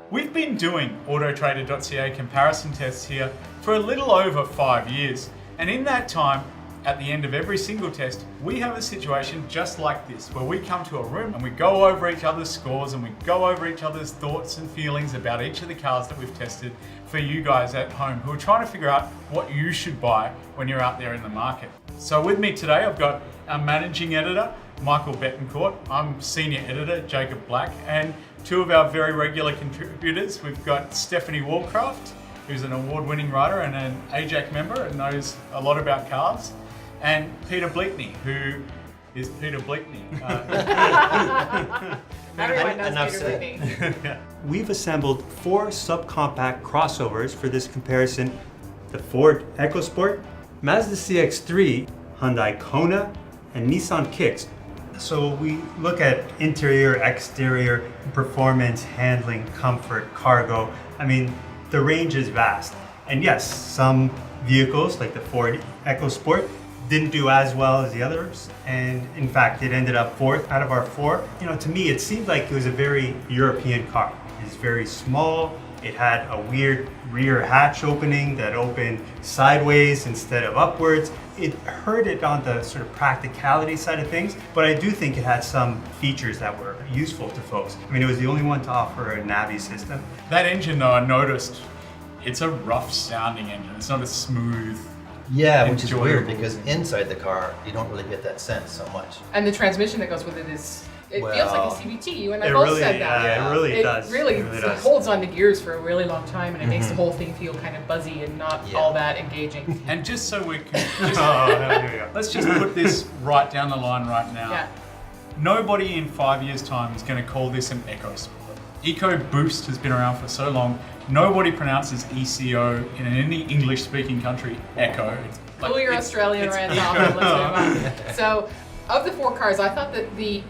We've been doing autoTRADER.ca comparison tests here for a little over 5 years, and in that time, at the end of every single test, we have a situation just like this, where we come to a room and we go over each other's scores and we go over each other's thoughts and feelings about each of the cars that we've tested for you guys at home who are trying to figure out what you should buy when you're out there in the market. So with me today, I've got our managing editor, Michael Bettencourt. I'm senior editor, Jacob Black, and two of our very regular contributors. We've got Stephanie Wallcraft, who's an award-winning writer and an AJAC member and knows a lot about cars, and Peter Bleakney, who is Peter Bleakney. Everyone knows Peter Bleakney. We've assembled 4 subcompact crossovers for this comparison: the Ford EcoSport, Mazda CX-3, Hyundai Kona, and Nissan Kicks. So we look at interior, exterior, performance, handling, comfort, cargo. I mean, the range is vast. And yes, some vehicles like the Ford EcoSport didn't do as well as the others, and in fact it ended up 4th out of our 4. You know, to me it seemed like it was a very European car. It's very small, it had a weird rear hatch opening that opened sideways instead of upwards. It hurt it on the sort of practicality side of things, but I do think it had some features that were useful to folks. I mean, it was the only one to offer a Navi system. That engine, though, I noticed, it's a rough sounding engine. It's not a smooth. Yeah, which is enjoyable. weird because inside the car, you don't really get that sense so much. And the transmission that goes with it is, it feels like a CVT. You and I It both really, said that. it really does. It really does. holds on to gears for a really long time, and it makes the whole thing feel kind of buzzy and not all that engaging. And just so we can, Here we go. let's just put this right down the line right now. Yeah. Nobody in 5 years' time is going to call this an EcoSport. EcoBoost has been around for so long. Nobody pronounces ECO in any English-speaking country Eco. It's like, Pull your Australian rant off and let's move on. So, of the 4 cars, I thought that the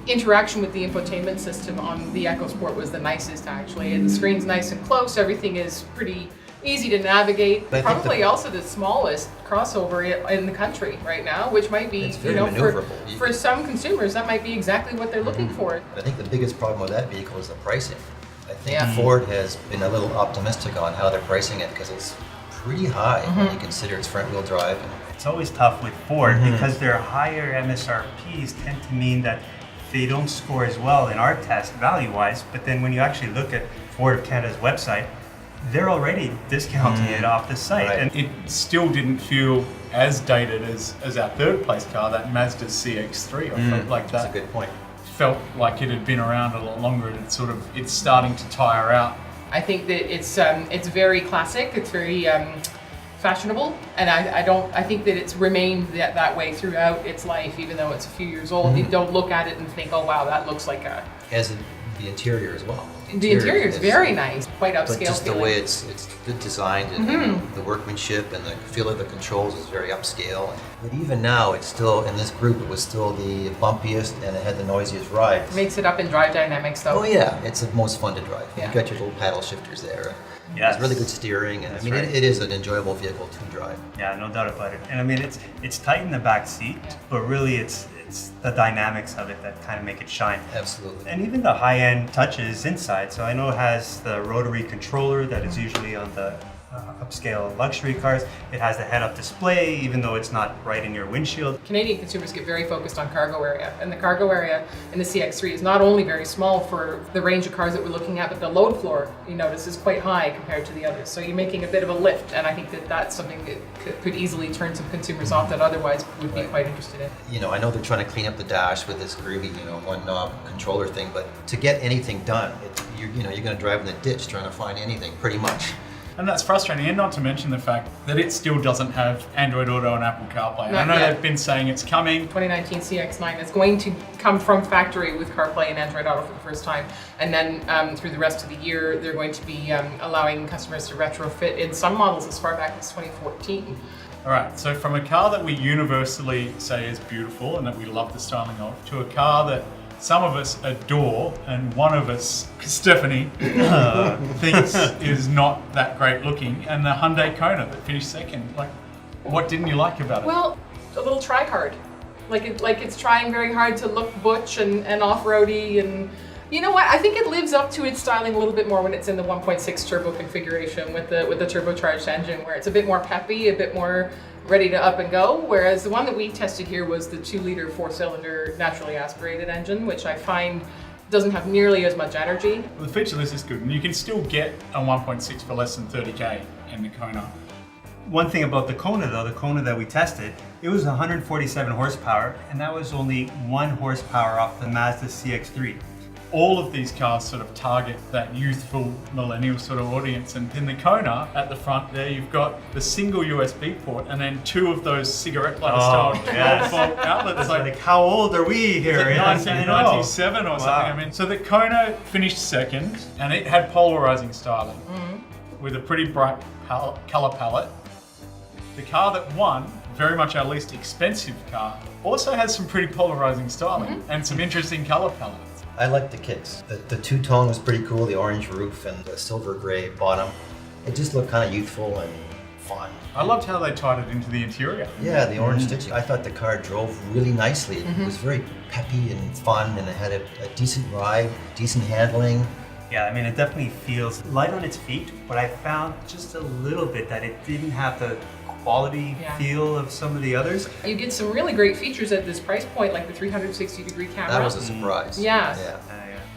interaction with the infotainment system on the EcoSport was the nicest, actually. And the screen's nice and close, everything is pretty easy to navigate. I think Probably also the smallest crossover in the country right now, which might be, It's very maneuverable. for some consumers, that might be exactly what they're looking for. I think the biggest problem with that vehicle is the pricing. I think Yeah. Ford has been a little optimistic on how they're pricing it because it's pretty high when you consider it's front-wheel drive. It's always tough with Ford because their higher MSRPs tend to mean that they don't score as well in our test value-wise, but then when you actually look at Ford of Canada's website, they're already discounting it off the site. Right. And it still didn't feel as dated as our third place car, that Mazda CX-3. I felt like That's that. a good point. Felt like it had been around a lot longer, and it's starting to tire out. I think that it's very classic, it's very fashionable, and I think that it's remained that way throughout its life, even though it's a few years old. You don't look at it and think, oh wow, that looks like a... As in the interior as well. The interior is very nice, quite upscale But just the feeling. way it's good designed and the workmanship and the feel of the controls is very upscale. But even now, it's still, in this group, it was still the bumpiest and it had the noisiest rides. Makes it up in drive dynamics though. Oh yeah, it's the most fun to drive. Yeah. You've got your little paddle shifters there. Yes. It's really good steering, and I mean, right. it is an enjoyable vehicle to drive. yeah, no doubt about it. And I mean, it's tight in the back seat, but really it's the dynamics of it that kind of make it shine. Absolutely. And even the high-end touches inside. So I know it has the rotary controller that is usually on the upscale luxury cars. It has the head-up display, even though it's not right in your windshield. Canadian consumers get very focused on cargo area, and the cargo area in the CX3 is not only very small for the range of cars that we're looking at, but the load floor, you notice, is quite high compared to the others. So you're making a bit of a lift, and I think that that's something that could easily turn some consumers off that otherwise would be quite interested in. You know, I know they're trying to clean up the dash with this groovy, one knob controller thing, but to get anything done, you're going to drive in the ditch trying to find anything, pretty much. And that's frustrating, and not to mention the fact that it still doesn't have Android Auto and Apple CarPlay. I Not know yet. they've been saying it's coming. 2019 CX9 is going to come from factory with CarPlay and Android Auto for the first time, and then through the rest of the year they're going to be allowing customers to retrofit in some models as far back as 2014. All right, so from a car that we universally say is beautiful and that we love the styling of, to a car that some of us adore and one of us, Stephanie, thinks is not that great looking, and the Hyundai Kona that finished second. Like, what didn't you like about it? Well, a little try hard. Like it's trying very hard to look butch and off-roady, and You know what? I think it lives up to its styling a little bit more when it's in the 1.6 turbo configuration with the turbocharged engine, where it's a bit more peppy, a bit more ready to up and go. Whereas the one that we tested here was the 2-liter 4-cylinder naturally aspirated engine, which I find doesn't have nearly as much energy. Well, the feature list is good, and you can still get a 1.6 for less than 30k in the Kona. One thing about the Kona though, the Kona that we tested, it was 147 horsepower, and that was only 1 horsepower off the Mazda CX-3. All of these cars sort of target that youthful millennial sort of audience, and in the Kona at the front there you've got the single USB port and then 2 of those cigarette lighter style 12-volt outlets. It's like, how old are we here? 1997 or something. Wow. I mean, so the Kona finished second, and it had polarizing styling with a pretty bright color palette. The car that won, very much our least expensive car, also has some pretty polarizing styling and some interesting color palettes. I like the Kicks. The two-tone was pretty cool, the orange roof and the silver gray bottom. It just looked kind of youthful and fun. I loved how they tied it into the interior. Yeah, the orange stitching. I thought the car drove really nicely. It was very peppy and fun, and it had a decent ride, decent handling. Yeah, I mean, it definitely feels light on its feet, but I found just a little bit that it didn't have the quality feel of some of the others. You get some really great features at this price point, like the 360-degree camera. That was a surprise. Yeah.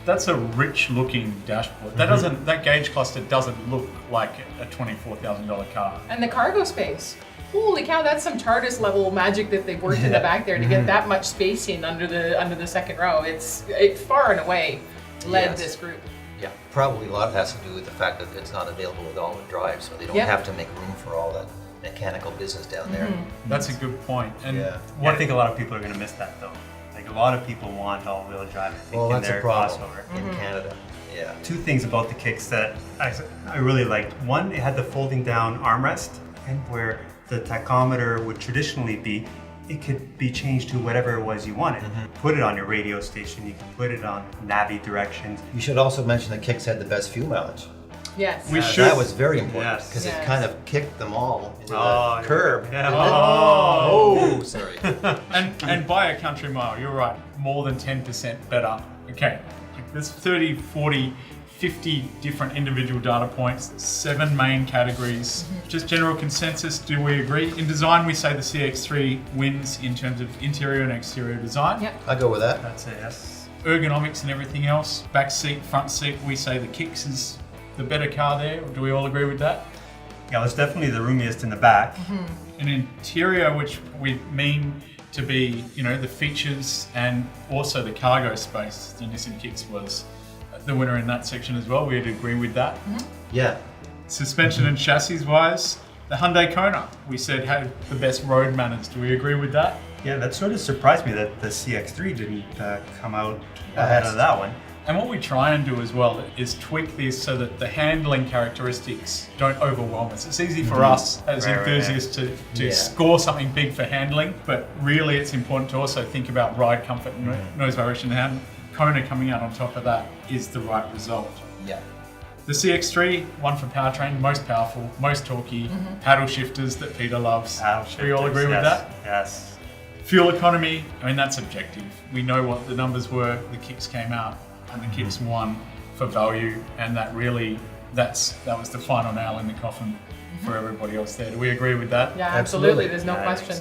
That's a rich looking dashboard. That gauge cluster doesn't look like a $24,000 car. And the cargo space. Holy cow, that's some TARDIS level magic that they've worked in the back there to get that much space in under the second row. It far and away led this group. Yeah, probably a lot of it has to do with the fact that it's not available with all-wheel drive, so they don't have to make room for all that mechanical business down there. That's a good point. And I think a lot of people are going to miss that though. Like a lot of people want all-wheel drive, I think, Well, in that's their a problem crossover. in Canada. Yeah. 2 things about the Kicks that I really liked. One, it had the folding down armrest, and where the tachometer would traditionally be, it could be changed to whatever it was you wanted. Put it on your radio station, you can put it on Navi directions. You should also mention that Kicks had the best fuel mileage. Yes. That was very important because Yes. it kind of kicked them all into the curb. Yeah. Oh, sorry. and by a country mile, you're right, more than 10% better. Okay, there's 30, 40, 50 different individual data points, 7 main categories. Just general consensus, do we agree? In design, we say the CX3 wins in terms of interior and exterior design. Yep. I go with that. That's a yes. Ergonomics and everything else, back seat, front seat, we say the Kicks is the better car there. Do we all agree with that? Yeah, it's definitely the roomiest in the back. An interior, which we mean to be, the features and also the cargo space. The Nissan Kicks was the winner in that section as well. We'd agree with that. Yeah. Suspension and chassis wise, the Hyundai Kona, we said had the best road manners. Do we agree with that? Yeah, that sort of surprised me that the CX3 didn't come out ahead of that one. And what we try and do as well is tweak this so that the handling characteristics don't overwhelm us. It's easy for us as enthusiasts to score something big for handling, but really it's important to also think about ride comfort and noise vibration. And Kona coming out on top of that is the right result. Yeah. The CX3, one for powertrain, most powerful, most torquey, paddle shifters that Peter loves. Do we all agree with that? Yes. Fuel economy, I mean, that's objective. We know what the numbers were, the Kicks came out, and the Kicks won for value, and that was the final nail in the coffin for everybody else there. Do we agree with that? Yeah, absolutely. There's no question.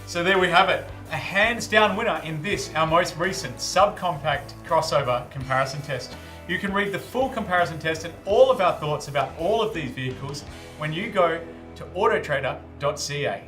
So there we have it. A hands down winner in this, our most recent subcompact crossover comparison test. You can read the full comparison test and all of our thoughts about all of these vehicles when you go to autoTRADER.ca.